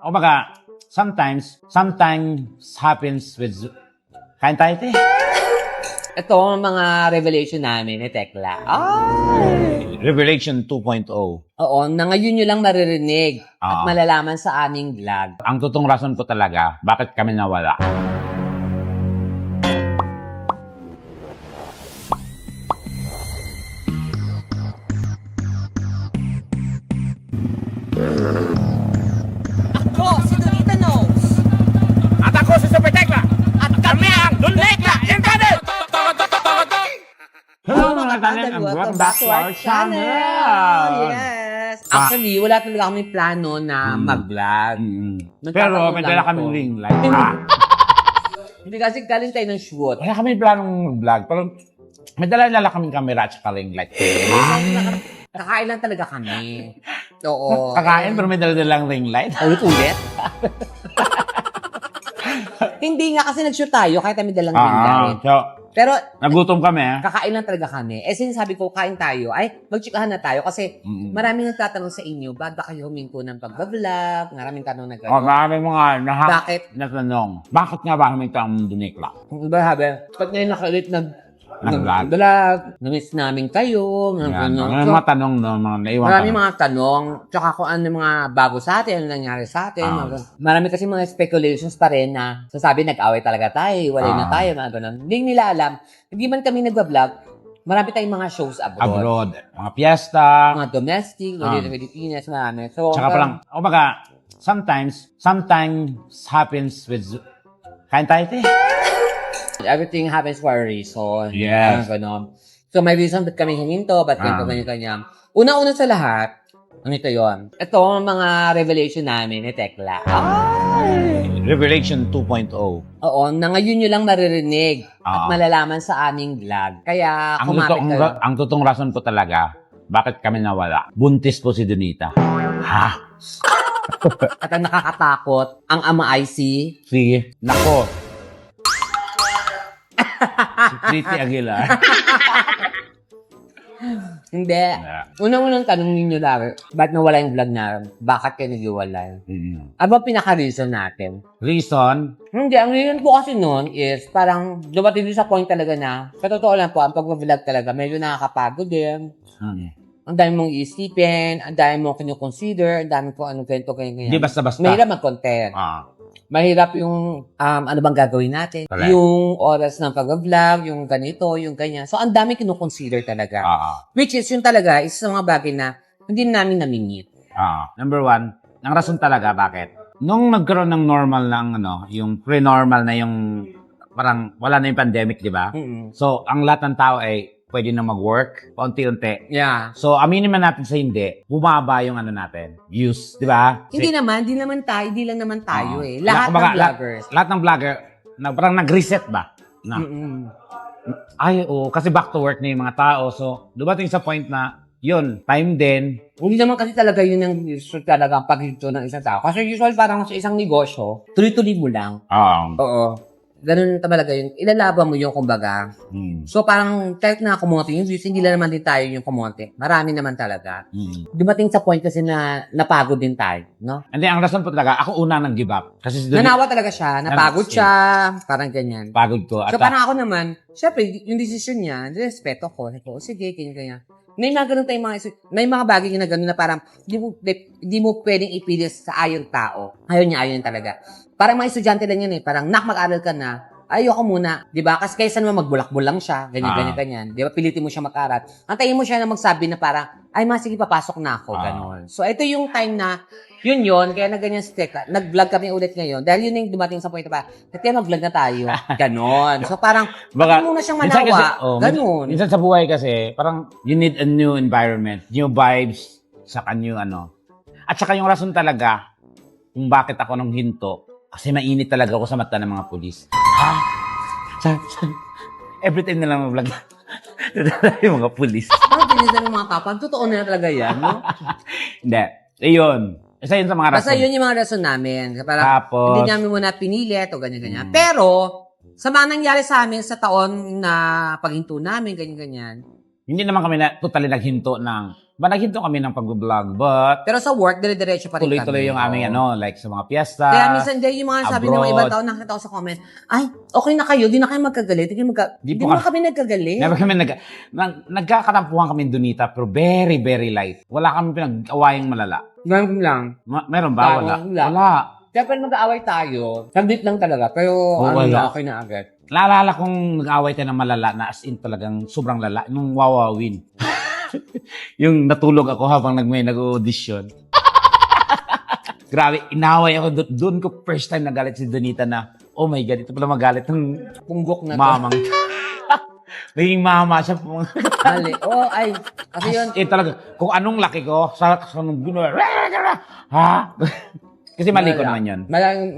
Kumbaga, sometimes happens with... Kain tayo, te. Ito ang mga revelation namin ni Tekla. Ay! Revelation 2.0. Oo, na ngayon nyo lang maririnig at malalaman sa aming vlog. Ang totoong rason ko talaga, bakit kami nawala. Ako, si Donita Knows. At ako si Super Tekla. At kami ang Dunlekla Incarnate! Hello mga talent and welcome back to our channel! Yes! Actually, wala talaga kami plano na mag-vlog. Pero may dala kaming ring light. Hindi kasi galing tayo ng shoot. Wala kami planong mag-vlog, pero may dala kaming camera at saka ring light. Kakain lang talaga kami. Oo. Kakain pero may dala-dalang ring light. Ulit-ulit? Hindi nga kasi nag-shoot tayo kahit kami dalang ring light. Pero nagutom kami. kakain lang talaga kami. Eh, sinasabi ko, kain tayo. Ay, magtsikahan na tayo. Kasi maraming nagtatanong sa inyo, ba't ba kayo huminto ng pag-vlog? Maraming tanong na gano'n. Maraming mga Bakit? natanong. Bakit nga ba huminto ang Dunekla? Diba, habi? Ba't ngayon nakaulit Nag-vlog? Namiss namin kayo. May mga tanong, no? Mga naiwan Maraming tanong. mga tanong. Tsaka kung ano yung mga bago sa atin, ano nangyari sa atin. Marami kasi mga speculations pa rin na sasabi nag-away talaga tayo, walay na tayo, mga ganun. Hindi nila alam. Hindi man kami nagbablog, marami tayong mga shows abroad. Mga piyesta. Mga domestic, dito sa Pilipinas, marami. So, Tsaka palang, kumbaga, sometimes happens with... Kain tayo, te. everything happens for a reason. Yes. Ganon. So, may reason ba't kami huminto, ba't ganyan. Una-una sa lahat, ito yon. Ito ang mga revelation namin ni Tekla. Revelation 2.0. Oo, na ngayon nyo lang maririnig at malalaman sa aming vlog. Kaya, kumapit kayo. Ang totoong rason ko talaga, bakit kami nawala? Buntis po si Donita. Ha? At ang nakakatakot, ang ama ay si... Nako. Si Pretty Aguilar. Hindi. Unang-unang tanong ninyo lang, ba't nawala yung vlog na? Bakit kayo nag-iwalay? Ano ba pinaka-reason natin? Reason? Hindi, ang reason po kasi noon is parang dumating din sa point talaga na, sa totoo lang po, ang pag-vlog talaga, medyo nakakapagod din. Ang dami mong iisipin, ang dami mong kinukonsider, ang dami po anong ganito, ganyan. Hindi basta-basta. Mahirap mag-content. Mahirap yung ano bang gagawin natin. Correct. Yung oras ng pag-vlog, yung ganito, yung ganyan. So, ang dami kinukonsider talaga. Which is, yun talaga, isa sa mga bagay na hindi namin namingit. Number one, ang rason talaga bakit? Nung nagkaroon ng normal ng yung pre-normal na yung parang wala na yung pandemic, di ba? So, ang lahat ng tao ay pwede na mag-work, paunti-unti. Yeah. So, aminin man natin sa hindi, bumaba yung natin, views, di ba? Hindi lang naman tayo eh. Lahat ng vloggers. Lahat ng vlogger, parang nag-reset ba? Kasi back to work na yung mga tao. So, dumating sa point na, yun, time din. Hindi naman kasi talaga yun ang usual talaga ang paghinto ng isang tao. Kasi usual parang sa isang negosyo, tuloy-tuloy mo lang. Oo. Ganun talaga yun. Ilalaban mo yung kumbaga. So parang kahit na kumonte yung views, hindi lang naman din tayo yung kumonte. Marami naman talaga. Dumating sa point kasi na napagod din tayo, no? Hindi, ang rason po talaga, ako una nag-give up. Kasi Nanawa talaga siya, napagod siya, parang ganyan. Pagod ko. So parang ako naman, syempre, yung decision niya, respeto ko. Sige, ganyan. May mga ganun tayong may mga bagay na gano'n na parang di mo pwedeng ipilit sa ayong tao. Ayaw niya talaga. Parang mga estudyante lang yan eh. Parang, mag-aral ka na. Ayoko muna. Di ba? Kasi kaysa naman magbulakbul lang siya. Ganyan. Di ba? Pilitin mo siya mag-aral. Antayin mo siya na magsabi na parang, sige, papasok na ako. Ganon. So, ito yung time na, yun. Kaya nagganyan si Tekla. Nag-vlog kami ulit ngayon. Dahil yun yung dumating sa point na parang, mag-vlog na tayo. Ganon. So, parang, baka muna siyang manawa. Ganon. Minsan sa buhay kasi, parang, you need a new environment, new vibes, saka new At saka yung rason talaga, kung bakit ako nung hinto, kasi mainit talaga ako sa mata ng mga pulis. Every time na lang mag-vlog. Yung mga pulis. Parang pinisa ng mga kapag. Totoo na talaga yan, no? Hindi. Ayun. Isa yun sa mga rason. Basta yun yung mga rason namin. Parang, Tapos, hindi namin muna pinilit o ganyan-ganyan. Pero, sa mga nangyari sa amin sa taon na paghinto namin, ganyan-ganyan. hindi naman kami totally naghinto ng Naghinto kami ng pag-vlog, but Pero sa work, dire-diretso pa rin tuloy-tuloy kami. yung aming like sa mga piyesta. Kaya minsan din yung mga sabi ng mga abroad. ibang tao, nakita ko sa comment, ay, okay na kayo, di na kayo magkagalit. Di po mo kami nagkagalit. Never kami nagkakatampuhan kami Donita, pero very, very light. Wala kami pinag-awayang malala. Ganun lang. Meron ba? Wala. Wala. Kaya pag mag-aaway tayo, saglit lang talaga. Pero wala. okay na agad. Naalala kong nag-away tayo ng malala na as in talagang sobrang lala. Nung wawawin. Yung natulog ako habang nag-audition. Grabe, inaway ako doon ko first time nagalit si Donita na, oh my God, ito pala magalit ng Punggok na to. mamang. Naging mama siya. Mali. Oh, ay. Kasi yun. Talaga, kung anong laki ko, sa nung ginawa, ha? Kasi mali ko naman yun.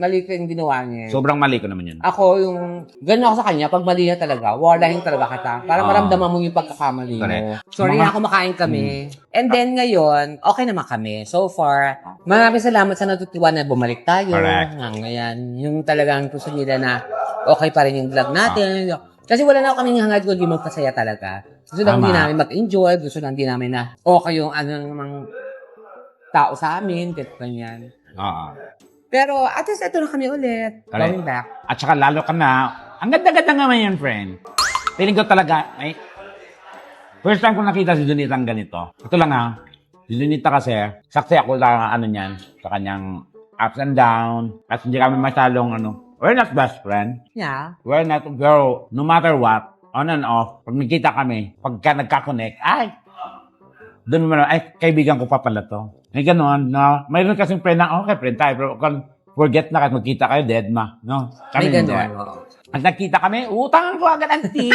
Mali ko yung ginawa niya. Sobrang mali ko naman yun. Ako, yung, ganun ako sa kanya, pag mali na talaga, walahin talaga kita. Para maramdaman mo yung pagkakamali mo. Correct. Sorry na kumakain kami. And then ngayon, okay naman kami. So far, maraming salamat sa natutuwa na bumalik tayo. Correct. Ngayon, yung talagang gusto nila na okay pa rin yung vlog natin. Kasi wala na kaming hangad kundi magpasaya talaga. Gusto lang din namin mag-enjoy. Gusto lang din namin na okay yung namang tao sa amin. Ganyan. Pero at least ito na kami ulit. Going back. At saka lalo ka na, ang ganda-ganda naman yun, friend. Feeling ko talaga, first time ko nakita si Donita ang ganito. Ito lang si Donita kasi, saksi ako lang niyan, sa kanyang ups and down. At hindi kami masyadong we're not best friend. Yeah. We're not, pero no matter what, on and off, pag nakita kami, pagka nagka-connect, doon naman, kaibigan ko pa pala to. May gano'n, no? Mayroon kasing friend na, okay, friend tayo, pero kung forget na kahit magkita kayo, dead ma, no? May Kami gano'n. Pag nagkita kami, utangan ko agad, auntie.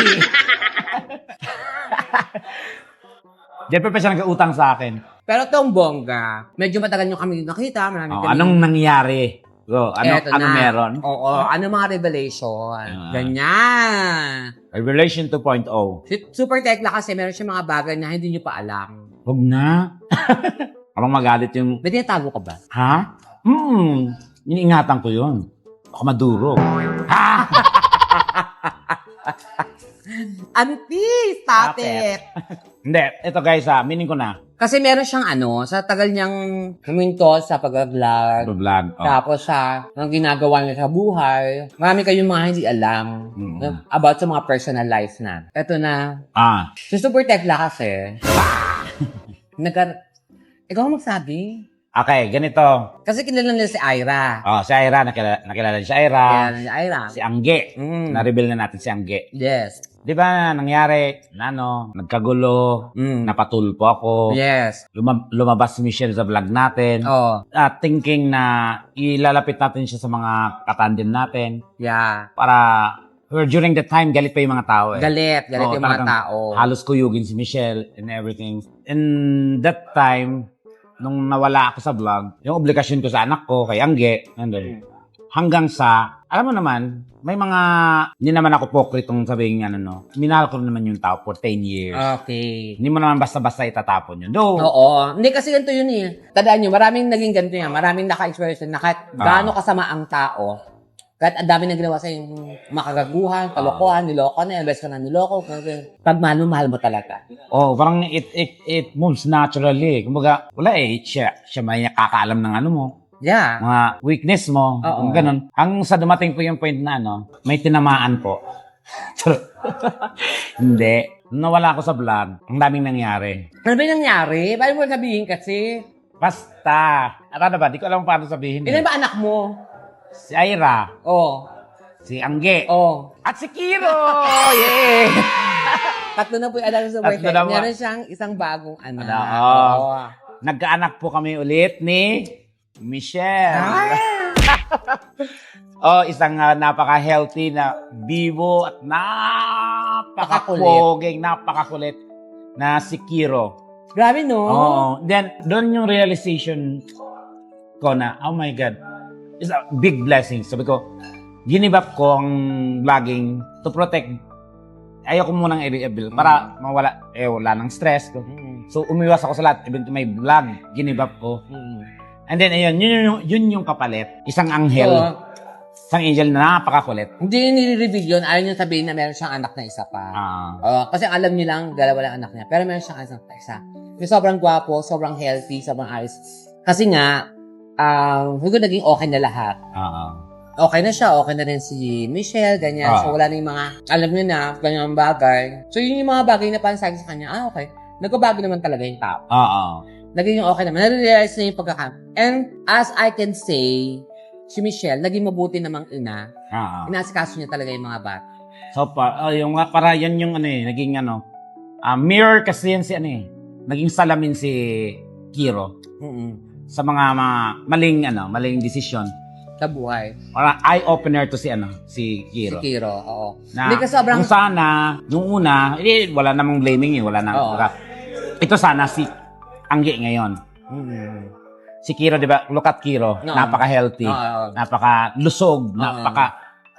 Jeff pa siya nag-utang sa akin. Pero tong bongga, medyo matagal nyo kami nakita. Anong nangyari? Ano meron? Oo, ano mga revelation. Ganyan. Revelation 2.0. Super Tekla kasi meron siya mga bagay na hindi nyo pa alam. Huwag na. Parang magalit yung... May tinatago ka ba? Ha? Iniingatan ko yun. Baka madurog. Ha? Auntie, stop it! Hindi, ito guys meaning ko na. Kasi meron siyang sa tagal niyang huminto sa pag-vlog. Vlog. Tapos ang ginagawa niya sa buhay, marami kayong mga hindi alam about sa mga personal life na. Ito na. Si Super Tekla kasi, ikaw ang magsabi. Okay, ganito. Kasi kilala nila si Ira. Si Ira, nakilala si Ira. Kilala ni Ira. Si Angge. Na-reveal na natin si Angge. Yes. Di ba nangyari, nagkagulo, napatulpo ako. Yes. Lumabas si Michelle sa vlog natin. Thinking na ilalapit natin siya sa mga katandem natin. Yeah. During that time, galit pa yung mga tao Galit yung mga tao. Halos kuyugin si Michelle and everything. And that time, nung nawala ako sa vlog, yung obligasyon ko sa anak ko, kay Angge, hanggang sa, alam mo naman, may mga, hindi naman ako pokritong sabihin, minahal ko naman yung tao for 10 years. Okay. Hindi mo naman basta-basta itatapon yun. Oo. Hindi kasi ganito yun Tandaan nyo, maraming naging ganito yan. Maraming naka-experience na kahit gaano kasama ang tao, kahit ang dami na ginawa sa yung makagaguhan, kalokohan, niloko na, best ka na niloko. Pag mahal mo talaga. Parang it moves naturally. Kumbaga, wala siya may kakaalam ng mo. Yeah. Mga weakness mo. Ganun. Hanggang sa dumating po yung point na may tinamaan po. Hindi. Nawala ako sa vlog. Ang daming nangyari. Ano ba yung nangyari? Paano mo sabihin kasi? Basta. Ano ba? Di ko alam paano sabihin. Ilan ba anak mo? Si Ira. Si Angge. At si Kiro! Yeah! Tatlo na po yung anak sa boyfriend. Meron siyang isang bagong anak. Nagkaanak po kami ulit ni Michelle. Isang napaka-healthy na bibo at napaka-poging, napaka-kulit na si Kiro. Grabe, no? Then, doon yung realization ko na, oh my God, it's a big blessing. Sabi ko, ginib up ko ang vlogging to protect. Ayoko munang i-reveal para mawala, wala ng stress ko. So, umiwas ako sa lahat. Even to my vlog, ginib up ko. And then, ayun, yun yung kapalit. Isang anghel. Isang angel na napakakulit. Hindi yung nire-reveal yun. Ayaw niyo sabihin na meron siyang anak na isa pa. Kasi alam niyo lang, dalawa lang anak niya. Pero meron siyang anak na isa. Yung sobrang gwapo, sobrang healthy, sobrang ayos. Kasi nga, siguro naging okay na lahat. Okay na siya, okay na rin si Michelle, ganyan. So, wala na yung mga, alam niyo na, ganyang bagay. So, yun yung mga bagay na parang sabi sa kanya, okay, nagbabago naman talaga yung tao. Naging okay naman. Narealize na yung And as I can say, si Michelle, naging mabuti namang ina. Inasikaso niya talaga yung mga bata. So, yung para yan yung naging mirror kasi yan si naging salamin si Kiro. Sa mga maling desisyon. Sa buhay. Parang eye-opener to si Kiro. Si Kiro, oo. Na, Hindi ka sobrang... Kung sana, nung una, wala namang blaming wala na. Ito sana si Angge ngayon. Si Kiro, di ba? Look at Kiro. Napaka-healthy. Napaka-lusog.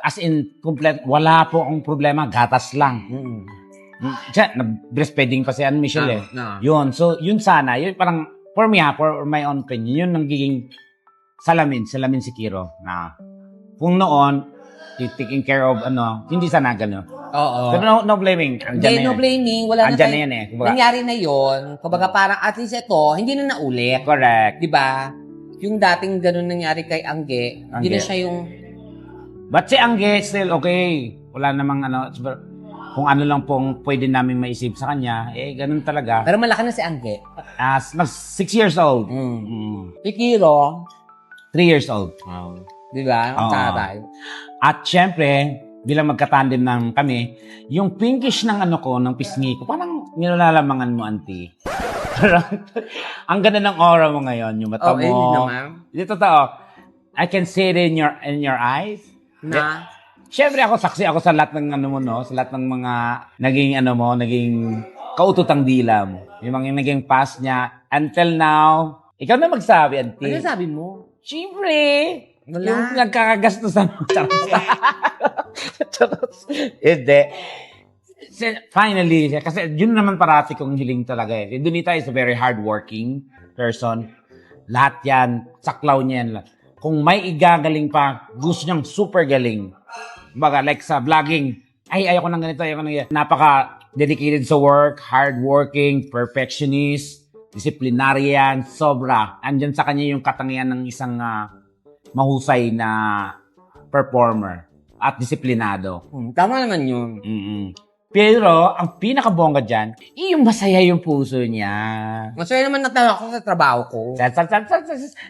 As in, complete, wala po ang problema. Gatas lang. Siya, breastfeeding pa si Michelle Yun. So, yun sana. Yun parang, for me for my own opinion, yun ang giging salamin si Kiro na kung noon taking care of hindi sana gano'n. Pero no blaming. No blaming. Wala andyan na yan Kumbaga, nangyari na yun. Kumbaga parang at least ito, hindi na naulit. Correct. Diba? Yung dating gano'n nangyari kay Angge, hindi na siya yung... But si Angge still okay. Wala namang kung ano lang pong pwede namin maisip sa kanya, ganun talaga. Pero malaki na si Angge. 6 years old. Si Kiro, 3 years old. Diba? Tatay. At syempre, bilang magkatandem ng kami, yung pinkish ng ng pisngi ko, parang nilalamangan mo, auntie. Ang ganda ng aura mo ngayon, yung mata mo. Hindi naman. Hindi totoo. I can see it in your eyes. Na? Syempre saksi ako sa lahat ng sa lahat ng mga naging kaututang dila mo. Yung mga naging past niya. Until now, ikaw na magsabi, auntie. Ano sabi mo? Siyempre, wala. Yung nagkakagastusan mo. Hindi. Finally, kasi yun naman parati kong hiling talaga Si Donita is a very hardworking person. Lahat yan, saklaw niya yan. Kung may igagaling pa, gusto niyang super galing. Baga, like sa vlogging, ayoko ng ganito, ayoko ng ganito. Napaka-dedicated sa work, hardworking, perfectionist, disciplinarian, sobra. Andyan sa kanya yung katangian ng isang mahusay na performer at disiplinado. Tama naman yun. Pero, ang pinakabongga dyan, yung masaya yung puso niya. Masaya naman natawa ako sa trabaho ko.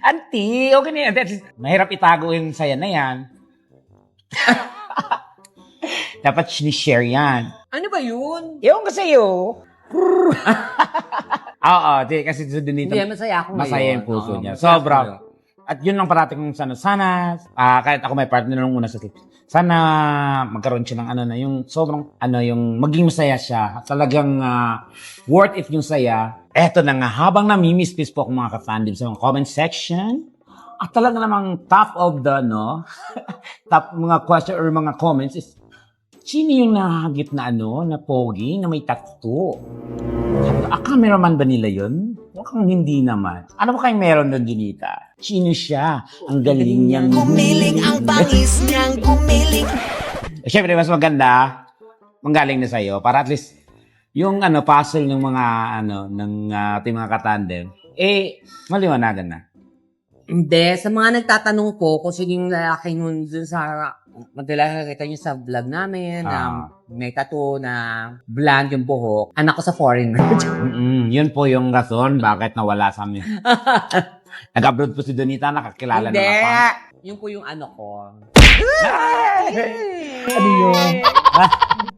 Auntie, okay na yan. Mahirap itago yung saya na yan. Dapat sinishare yan. Ano ba yun? Ewan ko sa'yo. Oo, kasi sa Donita, Hindi, masaya ako ngayon. masaya yung puso niya. Sobra. At yun lang parati kong sana, kahit ako may partner nung una sa clip, sana magkaroon siya ng yung sobrang, yung maging masaya siya. Talagang worth it yung saya. Eto na nga, habang namimiss-miss po akong mga ka-fandom sa mga comment section, at talaga namang top of the, top mga question or mga comments is, sino yung nahagip na na pogi, na may tattoo? Cameraman ba nila yun? Mukhang hindi naman. Ano ba kayong meron doon, Donita? Sino siya? Ang galing niyang... Gumiling ang bangis niyang gumiling. Siyempre, mas maganda, manggaling na sa'yo, para at least, yung puzzle ng mga, ng ating mga katandem, maliwanagan na. Hindi, sa mga nagtatanong po kung sino yung lalaki nun dun sa madalas nakita nyo sa vlog namin na may tattoo na blonde yung buhok. Anak ko sa foreigner. Yun po yung rason bakit nawala sa amin. Nag-abroad po si Donita, nakakilala na pa. Yun po yung ano ko. Ano yun?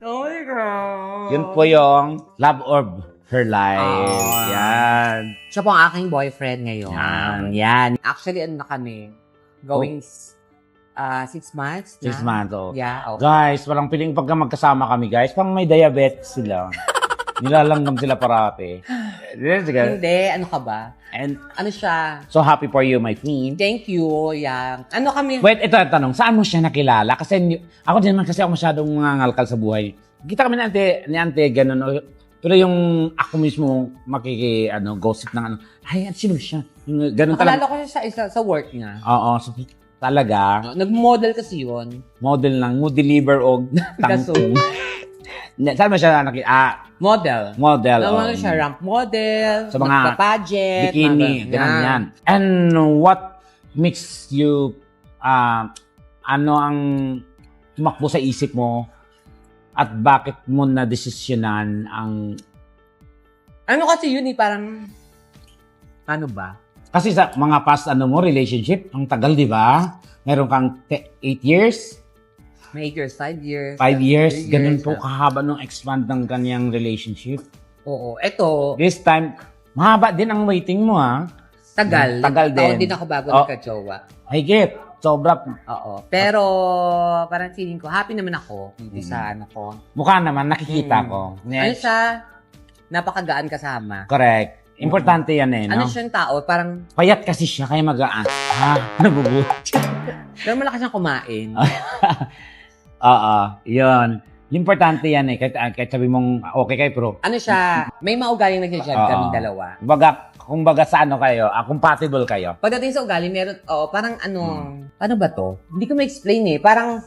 Oh my God. Yun po yung love of her life. Yan. Siya po ang aking boyfriend ngayon. Yan. Actually, ano na kami? Going 6 months na. 6 months, Yeah, okay. Guys, parang piling pagka magkasama kami, guys, pang may diabetes sila. Nilalanggam sila parati. Hindi, ano ka ba? And Ano siya? so happy for you, my queen. Thank you, yang. Ano kami? Wait, ito ang tanong. Saan mo siya nakilala? Kasi ako din naman kasi ako masyadong ngalkal sa buhay. Kita kami ni ante, ganun. Pero yung ako mismo gossip ng ay, sino siya? Yung, ganun Nakalala talaga. ko siya sa work niya. Oo, so, talaga. Nag-model kasi yun. Model lang, mo deliver og tangtong. Saan mo siya nakilala? Model. Model. Ano siya, ramp model, Sa mga pageant, bikini, ganun yan. And what makes you, ano ang tumakbo sa isip mo at bakit mo na-desisyonan ang... Ano kasi yun parang, ano ba? Kasi sa mga past relationship, ang tagal, di ba? Meron kang 8 years, May 8 years, 5 years. 5 years, 3 ganun years, po kahaba nung expand ng kanyang relationship. Oo. Eto, This time, mahaba din ang waiting mo, ha? tagal. Tagal Taon din. din ako bago Oh. nagka-jowa. Higit. Sobra. Oo. Pero, parang feeling ko, happy naman ako dito sa ano ko. Mukha naman, nakikita ko. Ano Yes. siya? Napakagaan kasama. Correct. Importante yan eh, no? Ano siyang tao? Parang, Payat kasi siya, kaya magaan. Nabubuti. pero malakas siyang kumain. Oo, yun. Importante yan eh. Kahit sabi mong okay kayo, pero Ano siya? May maugaling nag-judge Oo. kaming dalawa. kumbaga sa ano kayo, compatible kayo. Pagdating sa ugali, meron, parang ano ba to? Hindi ko ma-explain eh. Parang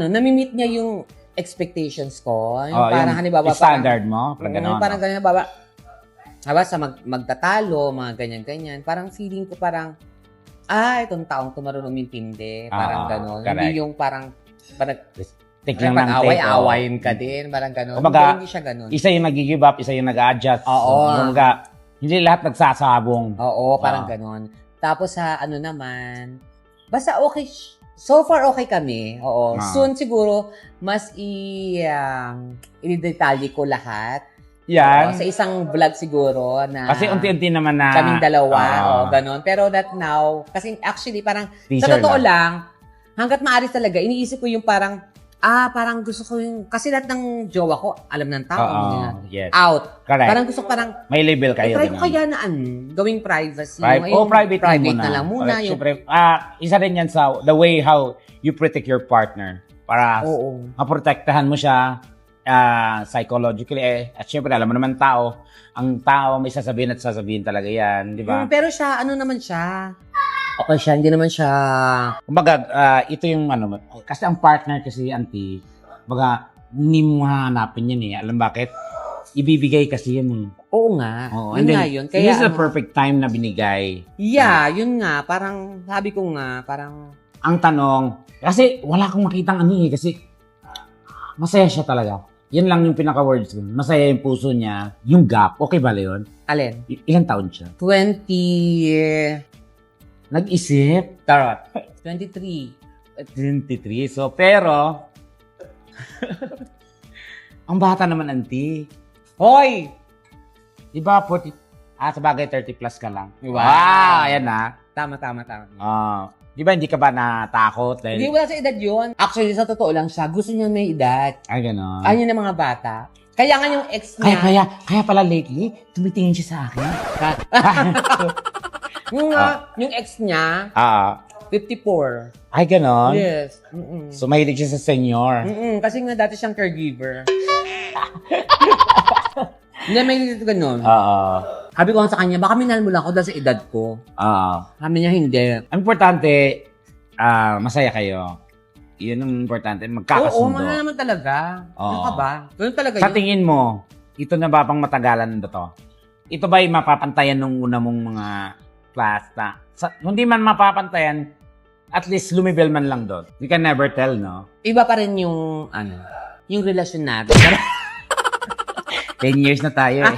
nami-meet niya yung expectations ko. Yung parang, halimbawa, standard mo, parang gano'n. parang ganyan, halimbawa, sa magtatalo, mga ganyan-ganyan. Parang feeling ko parang, itong taong tumarunong umintindi. Parang gano'n. correct. Hindi yung parang Take lang ng take. away-awayin ka din. Parang gano'n. Kumbaga, Hindi siya gano'n. Isa yung nag-give up, isa yung nag-adjust. Oo. Kumbaga, hindi lahat nagsasabong. Oo, parang gano'n. Tapos sa naman, basta okay, so far okay kami. Oo. Soon siguro, mas i-detalye ko lahat. Yan. Oo, sa isang vlog siguro na Kasi unti-unti naman na... kaming dalawa. Gano'n. Pero that now, kasi actually parang, Teaser sa totoo lang, hanggat maaari talaga, iniisip ko yung parang, parang gusto ko yung, kasi lahat ng jowa ko, alam ng tao. Yes. Out. Correct. Parang gusto ko parang, May label kayo. try ko ganun. kaya na gawing privacy. Private na lang muna. Correct. Siyempre, isa rin yan sa the way how you protect your partner. Para Oo. maprotektahan mo siya psychologically. At siyempre, alam mo naman ang tao may sasabihin at sasabihin talaga yan. Di ba? Pero siya, naman siya? Okay siya, hindi naman siya... Kumbaga, ito yung kasi ang partner kasi, auntie, kumbaga, hindi mo hahanapin yan eh. Alam bakit? Ibibigay kasi yan eh. Oo nga. Oo, Yun and then, nga yun. this is the perfect time na binigay. Yeah, yun nga. Parang, sabi ko nga, parang... Ang tanong, kasi wala akong makitang kasi masaya siya talaga. Yan lang yung pinaka-words ko. Masaya yung puso niya. Yung gap, okay ba yun? Alin? Ilang taon siya? 20... Nag-isip? Tarot. 23. 23. So, pero, ang bata naman, auntie. Hoy! Diba, 40, sa bagay, 30 plus ka lang. Wow! Ayan na. Tama. Di ba, hindi ka ba natakot? Hindi, wala sa edad yun. Actually, sa totoo lang siya, gusto niya may edad. Ay, gano'n. Ayaw niya ng mga bata. Kaya nga yung ex niya... Kaya pala lately, tumitingin siya sa akin. Yung ex niya, 54. Ay, gano'n? Yes. So, mahilig siya sa senior. Kasi nga dati siyang caregiver. Hindi, may ganun. Sabi ko nga sa kanya, baka minahal mo lang ako dahil sa edad ko. Sabi niya, hindi. Ang importante, masaya kayo. Yun ang importante, Oo, magkakasundo. mahal naman talaga. Ano ka ba? Ganun talaga Sa yun. tingin mo, ito na ba pang matagalan na to? Ito ba yung mapapantayan nung una mong mga class na? Hindi man mapapantayan, at least lumibel man lang doon. You can never tell, no? Iba pa rin yung, yung relasyon natin. 10 years na tayo eh.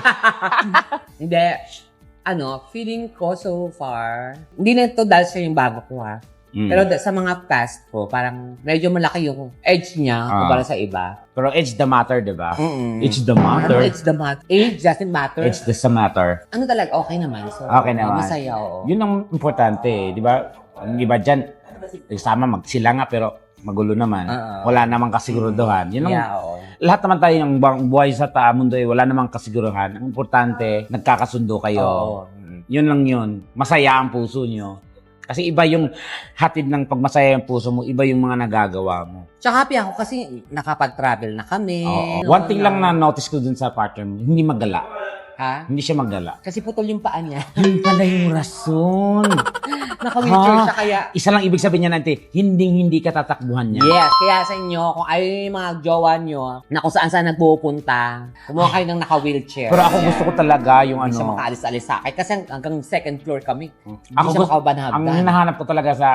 Hindi. Feeling ko so far, hindi na ito dahil siya yung bago ko ha. Pero sa mga past ko, parang medyo malaki yung edge niya kumpara sa iba. Pero age the matter, di ba? Age the Ano, matter. age doesn't matter. Age does matter. Ano talaga, okay naman. So, Okay naman. Masaya, oo. Yun ang importante eh, di ba? Ang iba dyan, sama magsila nga pero magulo naman. Wala namang kasiguruduhan. Yun ang, oo. lahat naman tayo ng buhay sa mundo eh, wala namang kasiguruhan. Ang importante, nagkakasundo kayo. Oo. Yun lang yun. Masaya ang puso nyo. Kasi iba yung hatid ng pagmasaya yung puso mo, iba yung mga nagagawa mo. Tsaka happy ako kasi nakapag-travel na kami. Oo. One thing lang na notice ko dun sa partner mo, hindi magala. Ha? Hindi siya magala. Kasi putol yung paa niya. Yun pala yung rason. Naka-wheelchair siya kaya Isa lang ibig sabihin niya natin, hindi ka tatakbuhan niya. yes, kaya sa inyo, kung ayaw yung mga jowa nyo na kung saan nagpupunta, kumuha kayo ng naka-wheelchair. Pero ako gusto ko talaga yung Hindi siya ano. makaalis-alis sa akin kasi hanggang second floor kami. Hindi Ako siya gusto, ang makabanhabdan. hinahanap ko talaga sa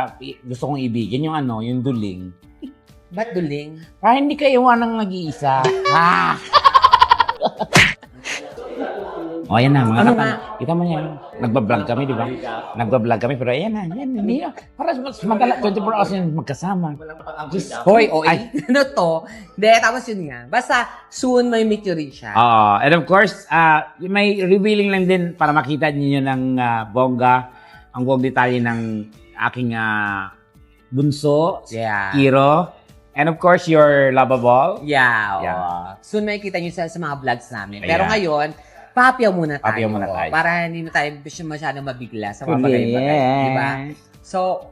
gusto kong ibigin yung ano, yung duling. Ba't duling? Para hindi ka iwanang nag-iisa. Ah! O, ayan na, mga Ano katan. nga? Kita mo yan. Nagbablog kami, di ba? Nagbablog kami, pero ayan na, yan, hindi na. Para mas madala, 24 hours yan magkasama. Hoy, oy. Ay. Ano to? Hindi, tapos yun nga. Basta, soon may meet you rin siya. And of course, may revealing lang din para makita niyo ng bongga, ang buong detalye ng aking bunso, Yeah. Kiro. And of course, your lovable. Yeah, oo. Yeah. Soon may kita nyo sa mga vlogs namin. Pero Ayan. ngayon, papiyaw muna tayo. Papiyaw muna tayo. Para hindi na tayo masyadong mabigla sa mga bagay-bagay. Di ba? So,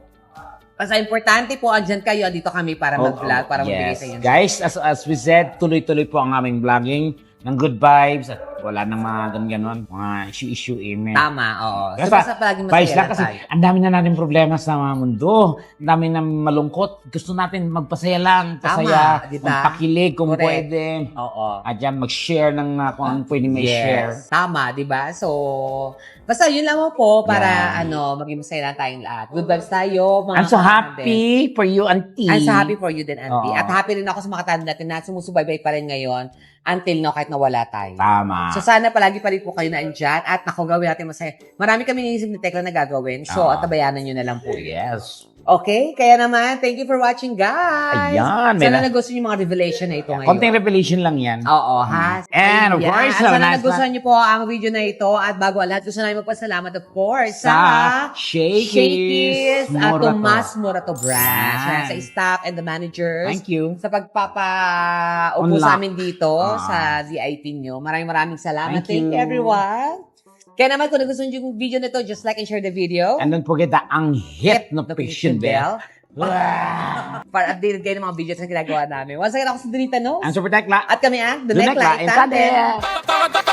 basta importante po, andyan kayo, andito kami para mag-vlog, para magbigay sa inyo. Guys, as we said, tuloy-tuloy po ang aming vlogging ng good vibes at wala nang mga ganon, mga issue email. Tama, oo. So, Basta, basta palaging vibes masaya lang lang kasi tayo. ang dami na natin problema sa mga mundo. Ang dami na malungkot. Gusto natin magpasaya lang. Pasaya, Tama, di ba? magpakilig kung Correct. pwede. Oo. At yan, mag-share ng kung anong pwede may share. Tama, di ba? So, basta yun lang po para Yeah. maging masaya lang tayong lahat. Good vibes tayo, mga I'm so kapatid. happy for you, Auntie. I'm so happy for you din, Auntie. Oo. At happy rin ako sa mga katanda natin na sumusubaybay pa rin ngayon until now kahit nawala tayo. Tama. So sana palagi pa rin po kayo na andyan at naku, gawin natin masaya. Marami kami niisip ni Tekla na gagawin. So, at tabayanan nyo na lang po. Yes. Okay? Kaya naman, thank you for watching, guys. Ayan, may Sana na- nagustuhan yung mga revelation na ito ngayon. Konting revelation lang yan. Oo, ha? And of Ayan. course, At sana nice nagustuhan niyo po ang video na ito. At bago ang lahat, gusto namin magpasalamat, of course, Sa Shakey's at Morato. Tomas Morato Branch. Yan. Sa staff and the managers. Thank you. Sa pagpapaupo Unlock. sa amin dito Ah. sa VIP nyo. Maraming salamat. Thank you. Everyone. Kaya naman, kung nagustuhan niyo yung video na ito, just like and share the video. And don't forget ang hit notification bell. Para updated kayo ng mga videos na ginagawa namin. Once again, ako si Donita Knows. Ang Super Tekla. At kami ang The Dunekla Nekla and Tade. Tandem.